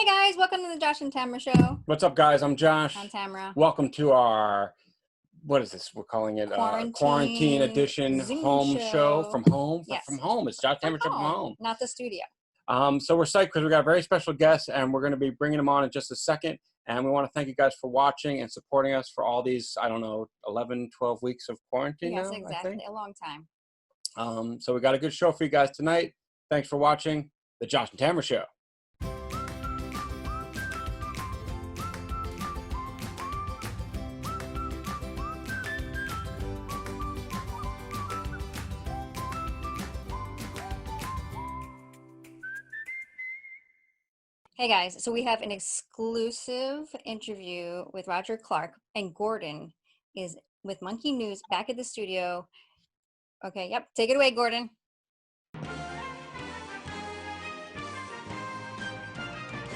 Hey guys, welcome to the Josh and Tamra show. What's up, guys? I'm Josh. I'm Tamra. Welcome to our, what is this? We're calling it Quarantine Edition Zoom home show from home. Yes. From home. It's Josh Tamra show from home. Not the studio. So we're psyched because we got a very special guest, and we're going to be bringing him on in just a second. And we want to thank you guys for watching and supporting us for all these, 11, 12 weeks of quarantine Yes, now, exactly. I think. A long time. So we got a good show for you guys tonight. Thanks for watching the Josh and Tamra show. Hey guys, so we have an exclusive interview with Roger Clark, and Gordon is with Monkey News back at the studio. Okay, yep, take it away, Gordon.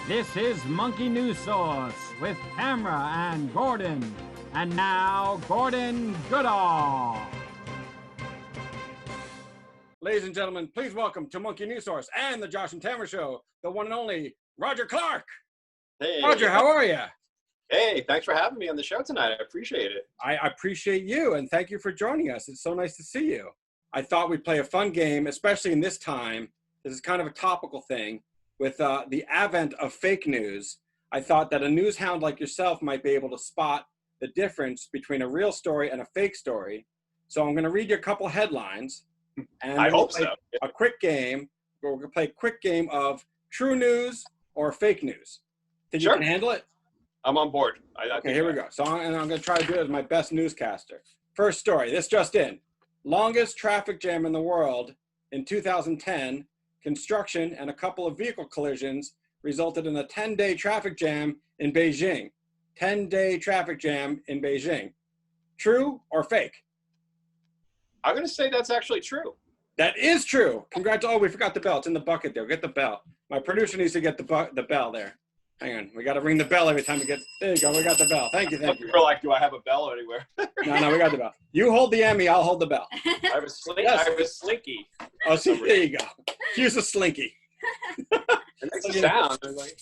This is Monkey News Source with Tamra and Gordon. And now, Gordon Goodall. Ladies and gentlemen, please welcome to Monkey News Source and the Josh and Tamra show, the one and only Roger Clark. Hey. Roger, how are you? Hey, thanks for having me on the show tonight. I appreciate it. I appreciate you, and thank you for joining us. It's so nice to see you. I thought we'd play a fun game, especially in this time. This is kind of a topical thing. With the advent of fake news, I thought that a news hound like yourself might be able to spot the difference between a real story and a fake story. So I'm going to read you a couple headlines. And I hope so. A quick game. We're going to play a quick game of true news or fake news. Think you can handle it? I'm on board. Okay, here we go. So I'm going to try to do it as my best newscaster. First story. This just in. Longest traffic jam in the world in 2010. Construction and a couple of vehicle collisions resulted in a 10-day traffic jam in Beijing. 10-day traffic jam in Beijing. True or fake? I'm going to say that's actually true. That is true. Congratulations. Oh, we forgot the bell. It's in the bucket there. Get the bell. My producer needs to get the bell there. Hang on. We got to ring the bell every time we get. There you go. We got the bell. Thank you. Thank you. You're like, do I have a bell anywhere? No, we got the bell. You hold the Emmy. I'll hold the bell. I have a slinky. Yes. I have a slinky. Oh, see, there you go. Use a slinky. It makes a sound. Like...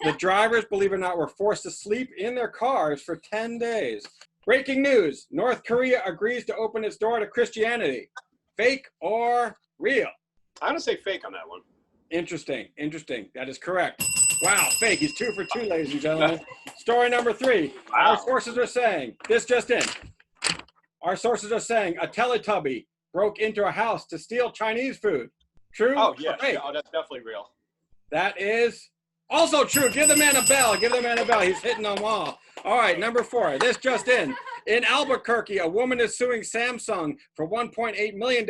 The drivers, believe it or not, were forced to sleep in their cars for 10 days. Breaking news. North Korea agrees to open its door to Christianity. Fake or real? I'm going to say fake on that one. Interesting. That is correct. Wow, fake. He's 2 for 2, ladies and gentlemen. Story number 3. Wow. Our sources are saying, this just in. Our sources are saying a Teletubby broke into a house to steal Chinese food. True? Oh, yeah. Or fake? Oh, that's definitely real. That is also true. Give the man a bell. Give the man a bell. He's hitting them all. All right, number 4. This just in. In Albuquerque, a woman is suing Samsung for $1.8 million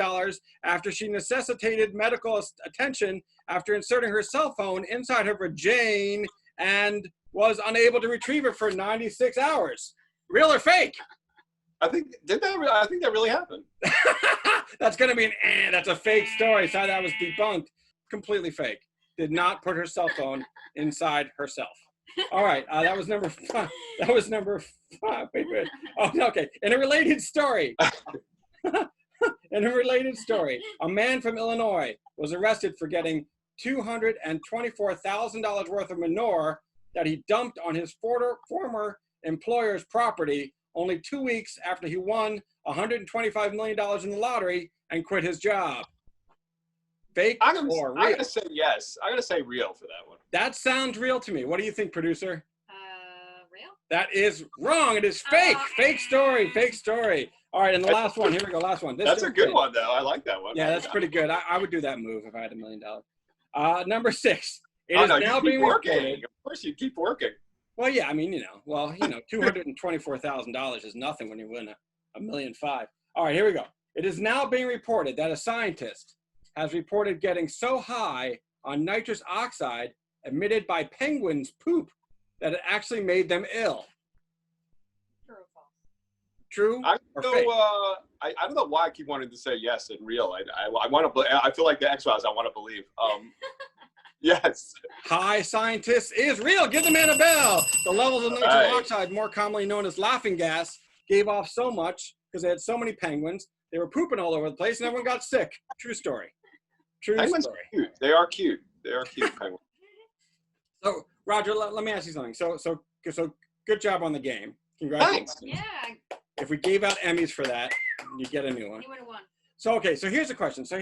after she necessitated medical attention after inserting her cell phone inside her vagina and was unable to retrieve it for 96 hours. Real or fake? I think that really happened. That's going to be that's a fake story. So that was debunked. Completely fake. Did not put her cell phone inside herself. All right, that was number 5. That was number 5. Wait. Oh, okay. In a related story, a man from Illinois was arrested for getting $224,000 worth of manure that he dumped on his former employer's property only 2 weeks after he won $125 million in the lottery and quit his job. Fake or real? I'm going to say yes. I'm going to say real for that one. That sounds real to me. What do you think, producer? Real? That is wrong. It is fake. Fake story. All right, and the last one. Here we go. Last one. That's a good one, though. I like that one. Yeah, that's pretty good. I would do that move if I had $1 million. Number 6. It is now being working. reported. Of course, you keep working. Well, yeah. I mean, $224,000 is nothing when you win $1.5 million. All right, here we go. It is now being reported that a scientist has reported getting so high on nitrous oxide emitted by penguins' poop that it actually made them ill. True or false? True or fake? I don't know why I keep wanting to say yes and real. I want to. I feel like the X-Files. I want to believe. Yes. High scientist is real. Give the man a bell. The levels of nitrous oxide, more commonly known as laughing gas, gave off so much because they had so many penguins. They were pooping all over the place and everyone got sick. True story. Penguins are cute. They are cute. They are cute penguins. So Roger, let me ask you something. So good job on the game. Congratulations. Thanks. Yeah. If we gave out Emmys for that, you get a new one. You would have won. So, okay, so here's the question. So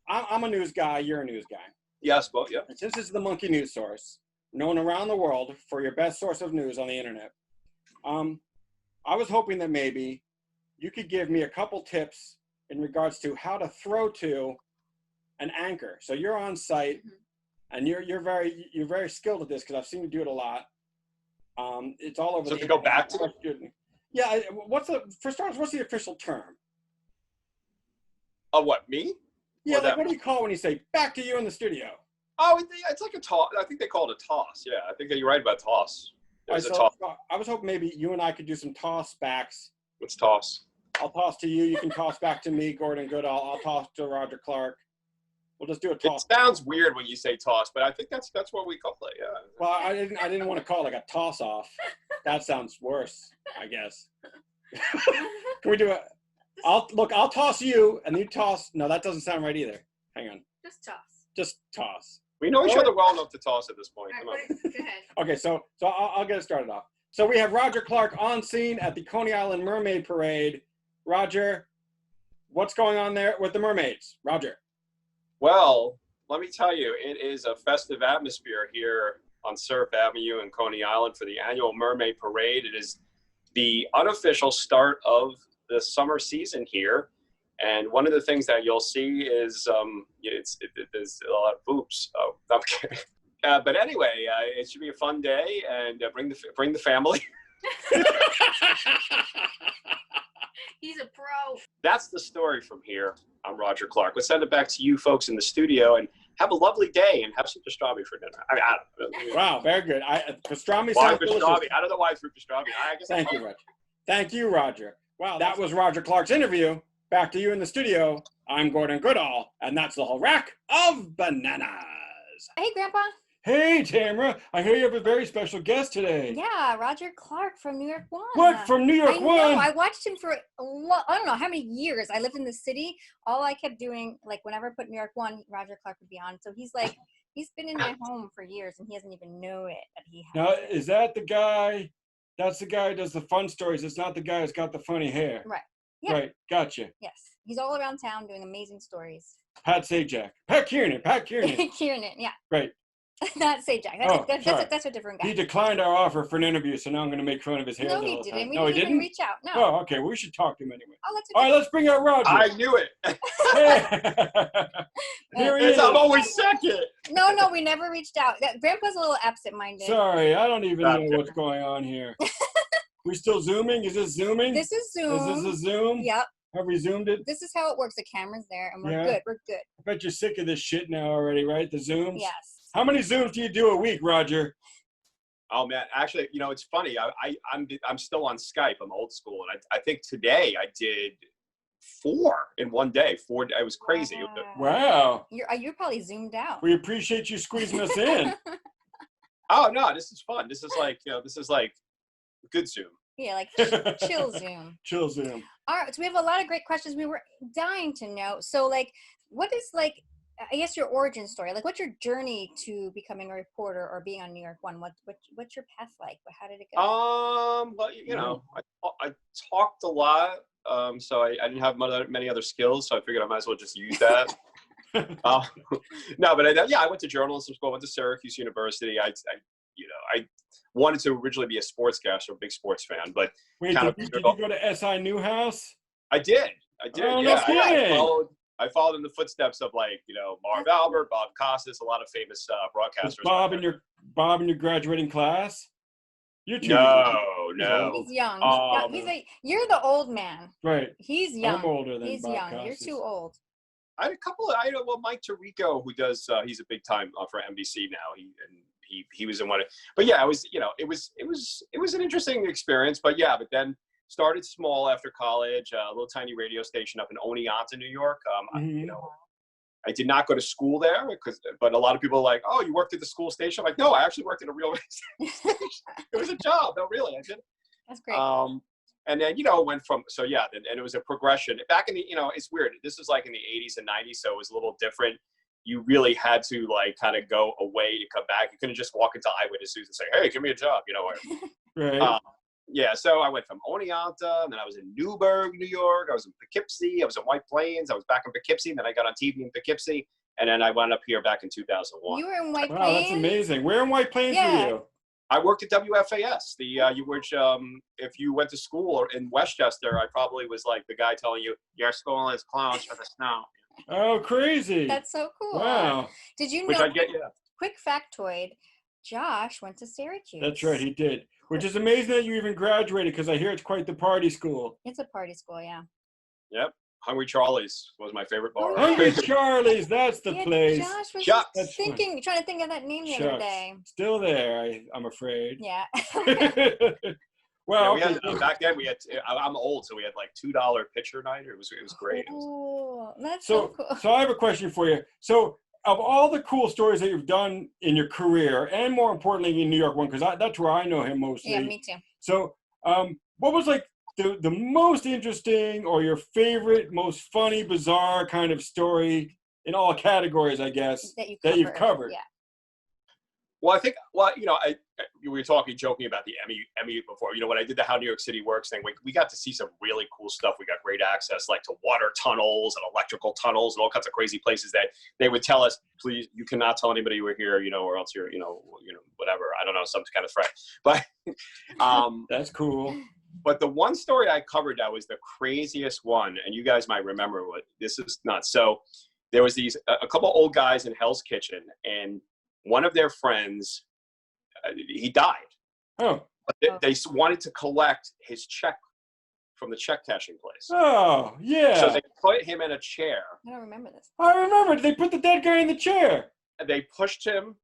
I'm a news guy, you're a news guy. Yes, but yeah. And since this is the Monkey News Source, known around the world for your best source of news on the internet, I was hoping that maybe you could give me a couple tips in regards to how to throw to an anchor. So you're on site, and you're very skilled at this because I've seen you do it a lot. It's all over. So the to go back to yeah, for starters, what's the official term? What, me? Yeah, Or like them? what do you call when you say back to you in the studio? Oh, it's like a toss. I think they call it a toss. Yeah, I think you're right about toss. There's a toss. I was hoping maybe you and I could do some toss backs. Let's toss. I'll toss to you. You can toss back to me, Gordon Goodall. I'll toss to Roger Clark. We'll just do a toss. It sounds weird when you say toss, but I think that's what we call it. Yeah. Well, I didn't want to call it like a toss off. That sounds worse, I guess. Can we do it? I'll toss you, and you toss. No, that doesn't sound right either. Hang on. Just toss. Just toss. We know each other well enough to toss at this point. All Come right, on. go ahead. Okay, so I'll get it started off. So we have Roger Clark on scene at the Coney Island Mermaid Parade. Roger, what's going on there with the mermaids? Roger. Well, let me tell you, it is a festive atmosphere here on Surf Avenue in Coney Island for the annual Mermaid Parade. It is the unofficial start of the summer season here. And one of the things that you'll see is there's a lot of boobs. Oh, I'm kidding. But anyway, it should be a fun day, and bring the family. He's a pro. That's the story from here. I'm Roger Clark. Let's send it back to you folks in the studio, and have a lovely day, and have some pastrami for dinner. I don't know. Wow, very good. Pastrami Why sounds delicious. pastrami? I don't know why it's for pastrami. I guess Thank you, Roger. Thank you, Roger. Wow, that was Roger Clark's interview. Back to you in the studio. I'm Gordon Goodall, and that's the whole rack of bananas. Hey, Grandpa. Hey, Tamra. I hear you have a very special guest today. Yeah, Roger Clark from New York 1. What, from New York I 1? know. I watched him for I don't know how many years. I lived in the city. All I kept doing, like whenever I put New York 1, Roger Clark would be on. So he's been in my home for years, and he doesn't even know it. That he has Now, it. is that the guy? That's the guy who does the fun stories. It's not the guy who's got the funny hair. Right. Yeah. Right. Gotcha. Yes. He's all around town doing amazing stories. Pat Sajak. Pat Kiernan. Kiernan, yeah. Right. Not Sajak. That's a different guy. He declined our offer for an interview, so now I'm going to make fun of his hair. No, the he whole didn't. time. We No, he didn't even didn't? reach out. No. Oh, okay. Well, we should talk to him anyway. Oh, All right, let's bring out Roger. I knew it. Here he is. I'm always second. No, we never reached out. Grandpa's a little absent-minded. Sorry, I don't even know what's going on here. We still zooming? Is this zooming? This is Zoom. Is this a Zoom? Yep. Have we zoomed it? This is how it works. The camera's there, and we're Yeah. good. We're good. I bet you're sick of this shit now already, right? The Zooms? Yes. How many Zooms do you do a week, Roger? Oh man, actually, it's funny. I'm still on Skype. I'm old school, and I think today I did 4 in one day. 4. It was crazy. Wow. You're probably zoomed out. We appreciate you squeezing us in. Oh no, this is fun. This is like good Zoom. Yeah, like chill Zoom. Chill Zoom. All right, so we have a lot of great questions. We were dying to know. So, like, what is I guess your origin story? Like, what's your journey to becoming a reporter or being on New York 1? What's your path like? How did it go? Well, I talked a lot, so I didn't have many other skills, so I figured I might as well just use that. No, but I went to journalism school. I went to Syracuse University. I wanted to originally be a sportscaster, a big sports fan, but Wait, did you go to SI Newhouse? I did. Oh, yeah. no kidding. I followed in the footsteps of Marv Albert, Bob Costas, a lot of famous broadcasters. Bob in your graduating class? You're too No. He's young. Oh, You're the old man. Right. He's young. I'm older than He's Bob young. Costas. You're too old. I had a couple of, Mike Tirico, who does, he's a big time for NBC now. He was in one, but yeah, it was an interesting experience, but then started small after college, a little tiny radio station up in Oneonta, New York. I did not go to school there but a lot of people are like, oh, you worked at the school station? I'm like, no, I actually worked at a real radio station. It was a job. No, really, I did. That's great. And then, went from, and it was a progression. Back in the, it's weird. This was like in the 80s and 90s, so it was a little different. you really had to like kind of go away to come back. You couldn't just walk into Eyewitness News and say, "Hey, give me a job," you know. Or, Right. yeah, so I went from Oneonta, and then I was in Newburgh, New York. I was in Poughkeepsie. I was in White Plains. I was back in Poughkeepsie, and then I got on TV in Poughkeepsie, and then I wound up here back in 2001. You were in White Wow, Plains? that's amazing. Where in White Plains were you? I worked at WFAS. If you went to school in Westchester, I probably was like the guy telling you your school is closed for the snow. Oh, crazy. That's so cool. Wow. Did you Which know? I get, yeah. Quick factoid: Josh went to Syracuse. That's right, he did. Which is amazing that you even graduated, because I hear it's quite the party school. It's a party school, yeah. Yep. Hungry Charlie's was my favorite bar. Oh, Hungry Charlie's, that's the place. Josh was Chuck. just trying to think of that name the other Shucks. day. Still there, I'm afraid. Yeah. Well, Yeah, okay. back then we had. I'm old, so we had like $2 pitcher night. It was great. Cool. That's so cool. So I have a question for you. So of all the cool stories that you've done in your career, and more importantly in New York One, because that's where I know him mostly. Yeah, me too. So what was like the most interesting, or your favorite, most funny, bizarre kind of story in all categories, I guess, that you've covered? Yeah. Well, I think, we were joking about the Emmy before. You know, when I did the How New York City Works thing, we got to see some really cool stuff. We got great access, like to water tunnels and electrical tunnels and all kinds of crazy places that they would tell us, please, you cannot tell anybody you were here, or else you're, whatever. I don't know, some kind of threat. But that's cool. But the one story I covered that was the craziest one, and you guys might remember what this is nuts. So there was a couple old guys in Hell's Kitchen, and one of their friends, he died. Oh. But they wanted to collect his check from the check cashing place. Oh, yeah. So they put him in a chair. I don't remember this. I remember. They put the dead guy in the chair. And they pushed him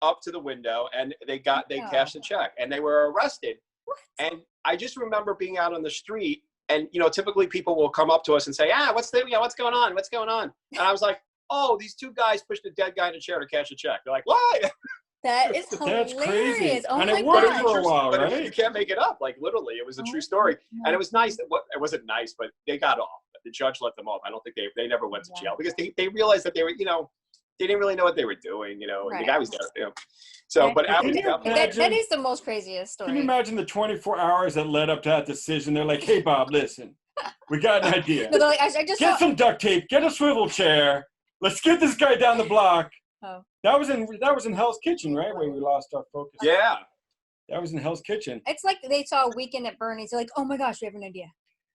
up to the window, and they cashed the check, and they were arrested. What? And I just remember being out on the street, and typically people will come up to us and say, what's going on? What's going on? And I was like, oh, these two guys pushed a dead guy in a chair to cash a check. They're like, what? That is hilarious. That's crazy. Oh and my it worked God. for a while, But right? you can't make it up. Like, literally, it was a true story. And it was nice. It wasn't nice, but they got off. The judge let them off. I don't think they never went to jail, because they realized that they were, they didn't really know what they were doing, and Right. the guy was there. So, but that is the most craziest story. Can you imagine the 24 hours that led up to that decision? They're like, hey, Bob, listen, we got an idea. No, like, I just Get some duct tape, get a swivel chair. Let's get this guy down the block. Oh. That was in Hell's Kitchen, right? Where we lost our focus. Yeah. That was in Hell's Kitchen. It's like they saw a Weekend at Bernie's. They're like, oh my gosh, we have an idea.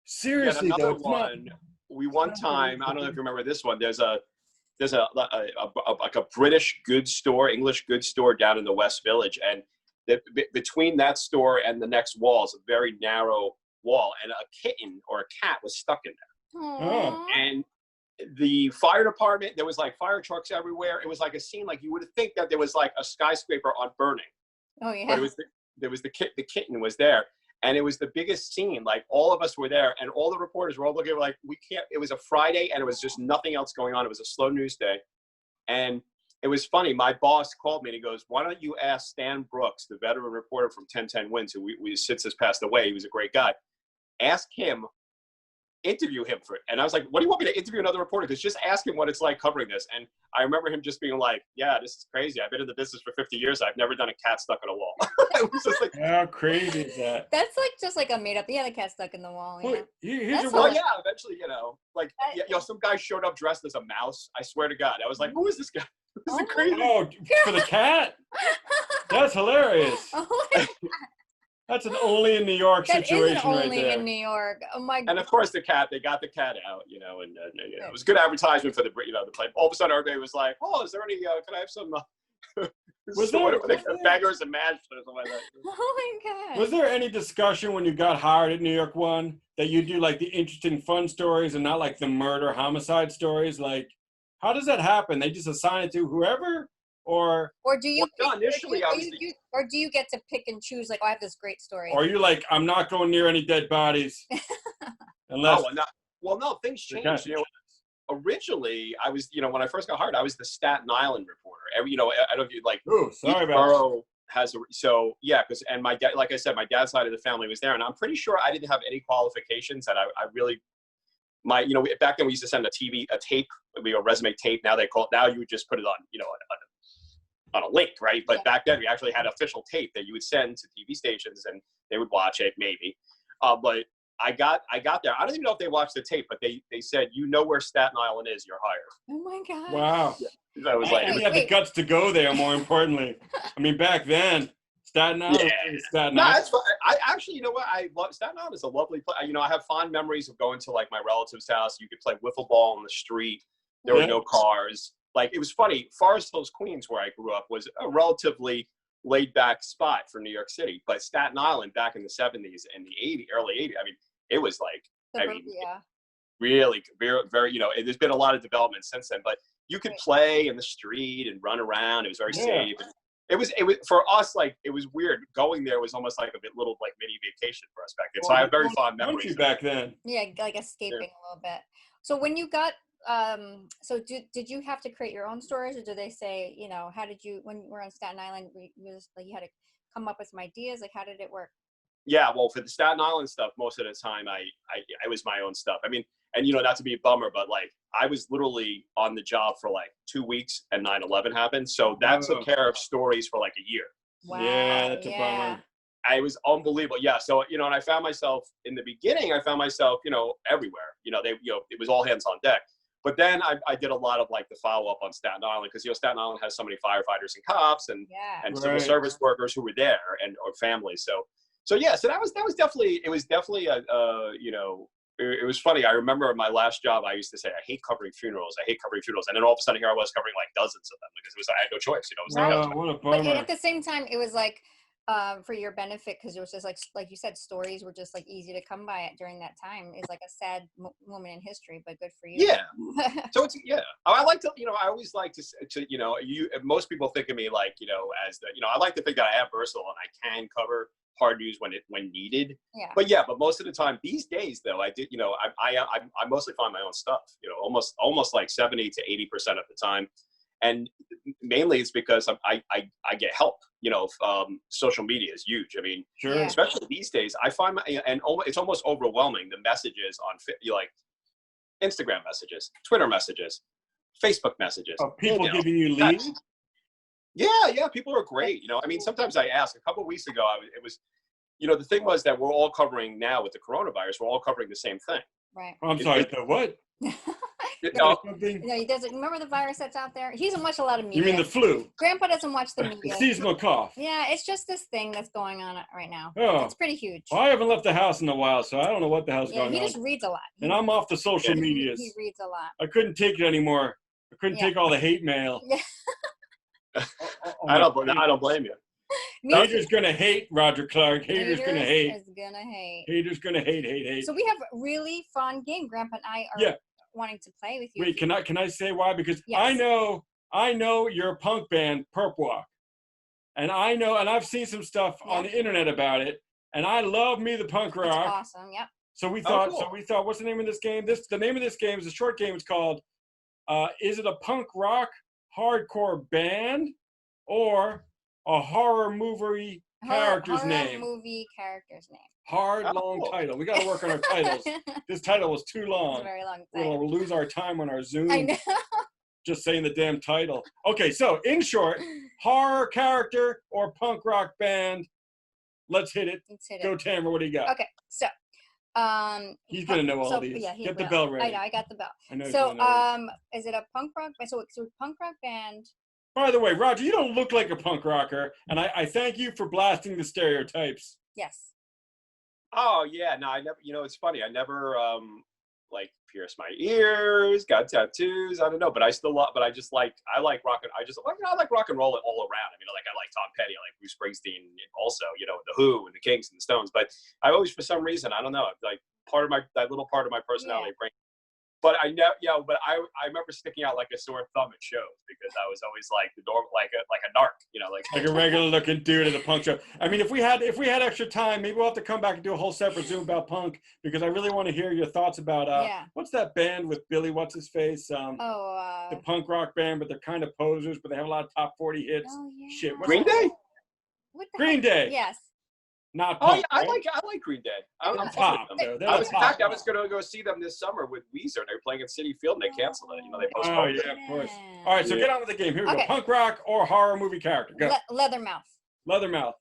Seriously, another though, it's one. not... We one time, I don't know if you remember this one. There's a British goods store, English goods store down in the West Village, and between that store and the next wall is a very narrow wall, and a kitten or a cat was stuck in there. Oh. And the fire department, there was like fire trucks everywhere. It was like a scene, like you would think that there was like a skyscraper on burning. Oh yeah. But the kitten was there, and it was the biggest scene. Like, all of us were there, and all the reporters were all looking like, we can't. It was a Friday, and it was just nothing else going on. It was a slow news day, and it was funny. My boss called me and he goes, "Why don't you ask Stan Brooks, the veteran reporter from 1010 Wins, who we since has passed away. He was a great guy. Ask him." Interview him for it. And I was like, what do you want me to interview another reporter? Because just ask him what it's like covering this. And I remember him just being like, yeah, this is crazy. I've been in the business for 50 years. I've never done a cat stuck on a wall. It was just like, how crazy is that? That's like just like a made up. Yeah, the cat stuck in the wall. Yeah. Well, here's That's your all- one. yeah, eventually, like, some guy showed up dressed as a mouse. I swear to God. I was like, who is this guy? This is crazy. Oh, for the cat? That's hilarious. Oh my God. That's an only in New York That situation isn't only right there. in New York. Oh my And of course, they got the cat out, and it was good advertisement for the play. All of a sudden, everybody was like, oh, is there any, can I have some, beggars and mash or something like that? Oh my God. Was there any discussion when you got hired at New York One that you do like the interesting, fun stories and not like the murder, homicide stories? Like, how does that happen? They just assign it to whoever? Or do you initially, or do you get to pick and choose? Like, oh, I have this great story. are you like, I'm not going near any dead bodies? Unless no, things changed. Originally, I was, when I first got hired, I was the Staten Island reporter. I don't know if you like. Oh, sorry about borough has because my dad, like I said, my dad's side of the family was there, and I'm pretty sure I didn't have any qualifications, and I really back then we used to send a tape, a resume tape. Now they call it. Now you would just put it on, on a link, right? But back then we actually had official tape that you would send to TV stations and they would watch it maybe. But I got there. I don't even know if they watched the tape, but they said, where Staten Island is, you're hired. Oh my God. Wow. Yeah. I was like, you had the guts to go there, more importantly. I mean, back then, Staten Island. Yeah. Staten No, Island. that's fine. I actually, you know what? I love Staten Island is a lovely place. I have fond memories of going to like my relative's house. You could play wiffle ball on the street. There were no cars. Like, it was funny. Forest Hills, Queens, where I grew up, was a relatively laid back spot for New York City. But Staten Island back in the 70s and the early 80s, I mean, it was like, really very, very, there's been a lot of development since then, but you could play in the street and run around. It was very safe. And it was for us, like, it was weird. Going there was almost like a bit little like mini vacation for us back then. So I have very fond memories back then. Yeah, like escaping a little bit. So when you got did you have to create your own stories, or do they say, how did you, when you were on Staten Island, you had to come up with some ideas? Like, how did it work? Yeah, well, for the Staten Island stuff, most of the time I was my own stuff. I mean, and not to be a bummer, but like I was literally on the job for like 2 weeks and 9/11 happened. So that took care of stories for like a year. Wow. Yeah, that's a bummer. It was unbelievable. Yeah. So, and I found myself in the beginning, everywhere, it was all hands on deck. But then I did a lot of like the follow up on Staten Island because, Staten Island has so many firefighters and cops and civil service workers who were there or families. So that was definitely, it was definitely it was funny. I remember my last job, I used to say, I hate covering funerals. And then all of a sudden here I was covering like dozens of them because I had no choice. It was what a bummer. But at the same time, it was like, for your benefit, because it was just like you said, stories were just like easy to come by during that time. It's like a sad moment in history, but good for you. Yeah. So it's I like to I always like to most people think of me like as the I like to think that I am versatile and I can cover hard news when needed. Yeah. But most of the time these days though I mostly find my own stuff. Almost like 70 to 80% of the time. And mainly it's because I get help. Social media is huge. I mean, especially these days, I find it's almost overwhelming, the messages on like Instagram messages, Twitter messages, Facebook messages. Oh, people giving you leads? Yeah, people are great. I mean, sometimes I ask. A couple of weeks ago, it was, the thing was that we're all covering now with the coronavirus. We're all covering the same thing. Right. I'm sorry, the what? He doesn't remember the virus that's out there. He doesn't watch a lot of media. You mean the flu? Grandpa doesn't watch the media. The seasonal cough. Yeah, it's just this thing that's going on right now. Oh. It's pretty huge. Well, I haven't left the house in a while, so I don't know what the hell's going on. He just reads a lot. And I'm off the social medias. He reads a lot. I couldn't take it anymore. I couldn't take all the hate mail. Yeah. I don't blame you. Haters gonna hate, Roger Clark. Haters gonna hate. Haters gonna hate. So we have a really fun game. Grandpa and I are wanting to play with you. Wait, can I say why? Because I know you're a punk band, Perp Walk, and I've seen some stuff on the internet about it, and I love me the punk rock. That's awesome. Yep. So we thought, what's the name of this game? The name of this game is a short game. It's called, is it a punk rock hardcore band or a horror movie character's name? Movie character's name. Hard, long title. We got to work on our titles. This title was too long. It's a very long title. We'll lose our time on our Zoom. I know. Just saying the damn title. Okay, so in short, horror character or punk rock band. Let's hit it. Go, Tamra. What do you got? Okay, so he's gonna know all these. Yeah, Get the bell ready. I know. I got the bell. I know. So is it a punk rock? So punk rock band. By the way, Roger, you don't look like a punk rocker, and I thank you for blasting the stereotypes. Yes. Oh yeah, no, I never. It's funny. I never like pierced my ears, got tattoos. I don't know, but I still love. But I like rock and I like rock and roll it all around. I mean, I like Tom Petty, I like Bruce Springsteen, also the Who and the Kinks and the Stones. But I always, for some reason, I don't know, like that little part of my personality brings. But I remember sticking out like a sore thumb at shows because I was always like the door, like a narc, like a regular looking dude at a punk show. I mean, if we had extra time, maybe we'll have to come back and do a whole separate Zoom about punk because I really want to hear your thoughts about what's that band with Billy? What's his face? The punk rock band, but they're kind of posers, but they have a lot of top 40 hits. Oh, yeah. Shit, Green Day. What the Green heck? Day. Yes. Not Oh punk. yeah, I right? like Green Day. They're I'm the fine top. with them. They're I the was in top. fact I was gonna go see them this summer with Weezer. They were playing at Citi Field and they canceled it. You know, they Oh postponed it. yeah, of course. All right, so Yeah. get on with the game. Here we go. Okay. Punk rock or horror movie character. Go. Leathermouth. Leathermouth.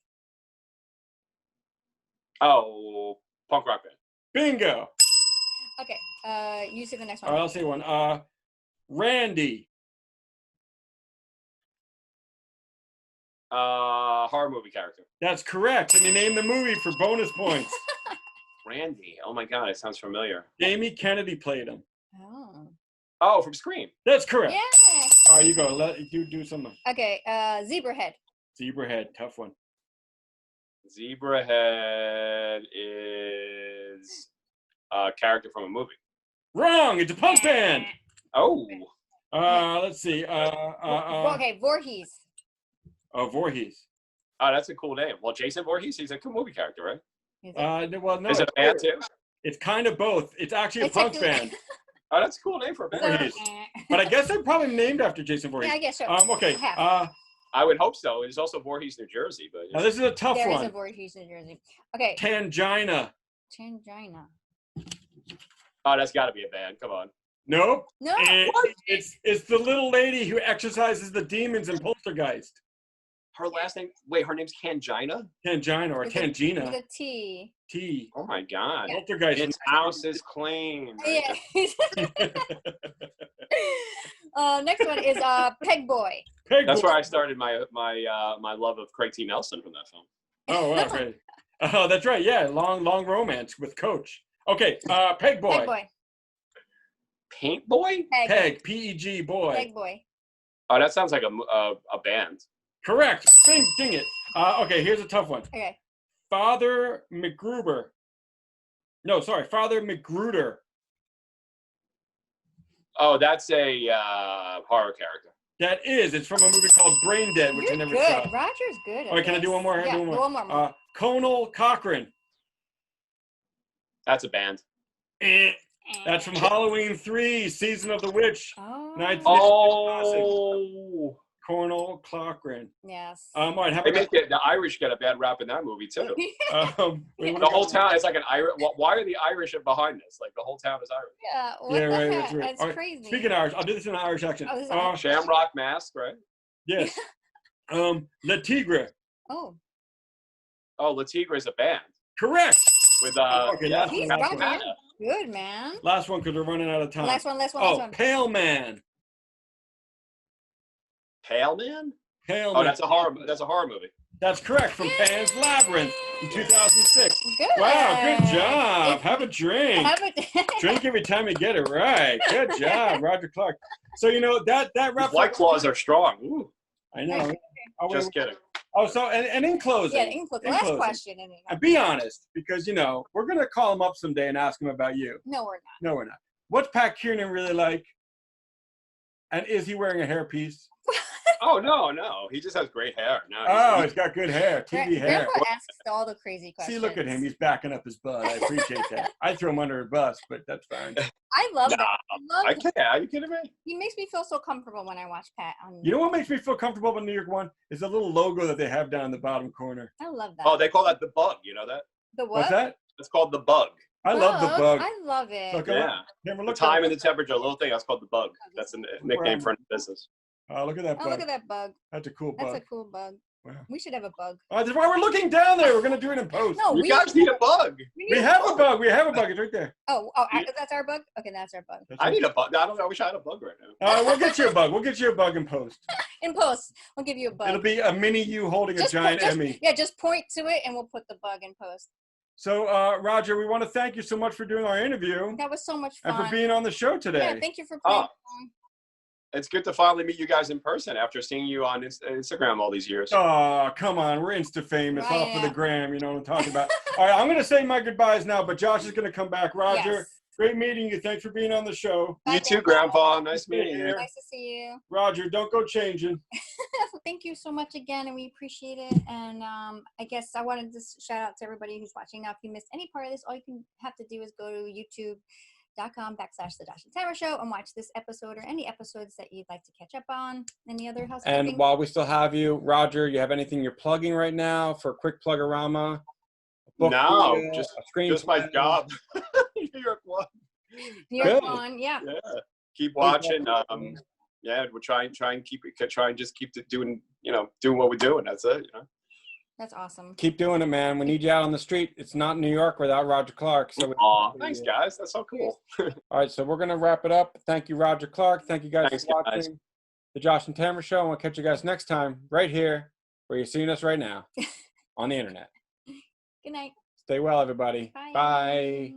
Oh, punk rock band. Bingo. Okay. You say the next All one. right, I'll say one. Randy. Horror movie character. That's correct. And you name the movie for bonus points. Randy. Oh my God, it sounds familiar. Jamie Kennedy played him. Oh. Oh, from Scream. That's correct. Yeah. All right, you go. Let you do something. Okay. Zebrahead. Zebrahead, tough one. Zebrahead is a character from a movie. Wrong. It's a punk band. Oh. Let's see. Okay. Voorhees. Voorhees. Oh, that's a cool name. Well, Jason Voorhees, he's a cool movie character, right? Is it? Well, no. Is it a band too? It's kind of both. It's actually a It's punk technically- band. Oh, that's a cool name for a band. Voorhees. But I guess they're probably named after Jason Voorhees. Yeah, I guess so. Okay. Half. I would hope so. There's also Voorhees, New Jersey, but Now this is a tough There is one. a Voorhees, New Jersey. Okay. Tangina. Tangina. oh, that's got to be a band. Come on. Nope. No. It's the little lady who exorcises the demons in Poltergeist. Her last name? Wait, her name's Tangina? Tangina or With Tangina. a T. T. Oh my God. Poltergeist. Its house is clean. Yeah. Next one is Peg Boy. Peg That's Boy. where I started my love of Craig T. Nelson from that film. Oh, wow, okay. Oh, that's right. Yeah, long romance with Coach. Okay, Peg Boy. Peg Boy. Paint Boy? Peg, P-E-G, boy. Peg Boy. Oh, that sounds like a band. Correct. Ding it. Okay, here's a tough one. Okay. Father McGruber. No, sorry, Father McGruder. Oh, that's a horror character. That is. It's from a movie called Brain Dead, which You're I never good. saw. Roger's good at All right, can I do this. one more? Yeah, do one more. more. Conal Cochran. That's a band. That's from Halloween 3, Season of the Witch. Oh. Night- Oh. Cornel Cochran. Yes. All right, how They about make the Irish get a bad rap in that movie too. the The whole town is like an Irish. Why are the Irish behind this? Like the whole town is Irish. Yeah. What Yeah, the right. heck? That's right. That's All right, crazy. Speaking of Irish, I'll do this in an Irish accent. Oh, this is Shamrock Mask, right? Yes. Le Tigre. Oh. Oh, Le Tigre is a band correct. with Okay, yeah, He's last Roger. one. Good, man. Last one because we're running out of time. Last one. Oh, Pale Man. Pale Man. Pale Oh, Man. that's a horror. That's a horror movie. That's correct from Pan's Labyrinth in 2006. Good. Wow, good job. Have a drink. Have a Drink every time you get it right. Good job, Roger Clark. So you know that wraps White up. Claws are strong. Ooh, I know. just kidding. Oh, so and in closing. Yeah, last closing, question. And be honest, because you know we're gonna call him up someday and ask him about you. No, we're not. No, we're not. What's Pat Kiernan really like? And is he wearing a hairpiece? Oh no, he just has great hair. No, Oh, he's got good hair, TV hair. Grandpa asks all the crazy questions. See, look at him. He's backing up his butt. I appreciate that. I throw him under a bus, but that's fine. I love that. Nah, I love I him. can't. Are you kidding me? He makes me feel so comfortable when I watch Pat. You know what makes me feel comfortable about New York One is the little logo that they have down in the bottom corner. I love that. Oh, they call that the bug. You know that? the what? What's that? It's called the bug. I love the bug. I love it. Look, Yeah. Never The looked time at and the temperature, a little thing. That's called the bug. That's a nickname for a business. Oh, look at that Oh, bug. look at that bug. That's a cool That's bug. a cool bug. Wow. We should have a bug. Oh, that's why we're looking down there. We're gonna do it in post. No, You guys need a bug. We have a bug. We have a bug. It's right there. That's our bug? Okay, that's our bug. That's I right. need a bug. I wish I had a bug right now. We'll get you a bug. We'll get you a bug in post. In post, we'll give you a bug. It'll be a mini you holding a giant Emmy. Yeah, just point to it and we'll put the bug in post. So, Roger, we want to thank you so much for doing our interview That was so much fun. and for being on the show today. Yeah, thank you for playing. It's good to finally meet you guys in person after seeing you on Instagram all these years. Oh, come on. We're Insta famous. Right, All for the yeah. gram. You know what I'm talking about. All right, I'm going to say my goodbyes now, but Josh is going to come back. Roger, Yes. great meeting you. Thanks for being on the show. You too, Grandpa. Nice meeting you. Nice to see you. Roger, don't go changing. Thank you so much again, and we appreciate it. And I guess I wanted to shout out to everybody who's watching. Now, if you missed any part of this, all you have to do is go to youtube.com/The Josh and Tamra Show and watch this episode or any episodes that you'd like to catch up on. Any other housekeeping? And while we still have you, Roger, you have anything you're plugging right now for a quick plugorama? book No, a screenplay? just my job. New York One. New York Good. One, yeah. Yeah. Keep watching. Yeah, we'll try and just keep doing, doing what we're doing. That's it. That's awesome. Keep doing it, man. We need you out on the street. It's not New York without Roger Clark. So Aw, thanks, guys. That's so cool. all right, so we're gonna wrap it up. Thank you, Roger Clark. Thank you guys Thanks, for guys. watching the Josh and Tamra Show. And we'll catch you guys next time right here where you're seeing us right now on the internet. Good night. Stay well, everybody. Bye. Bye.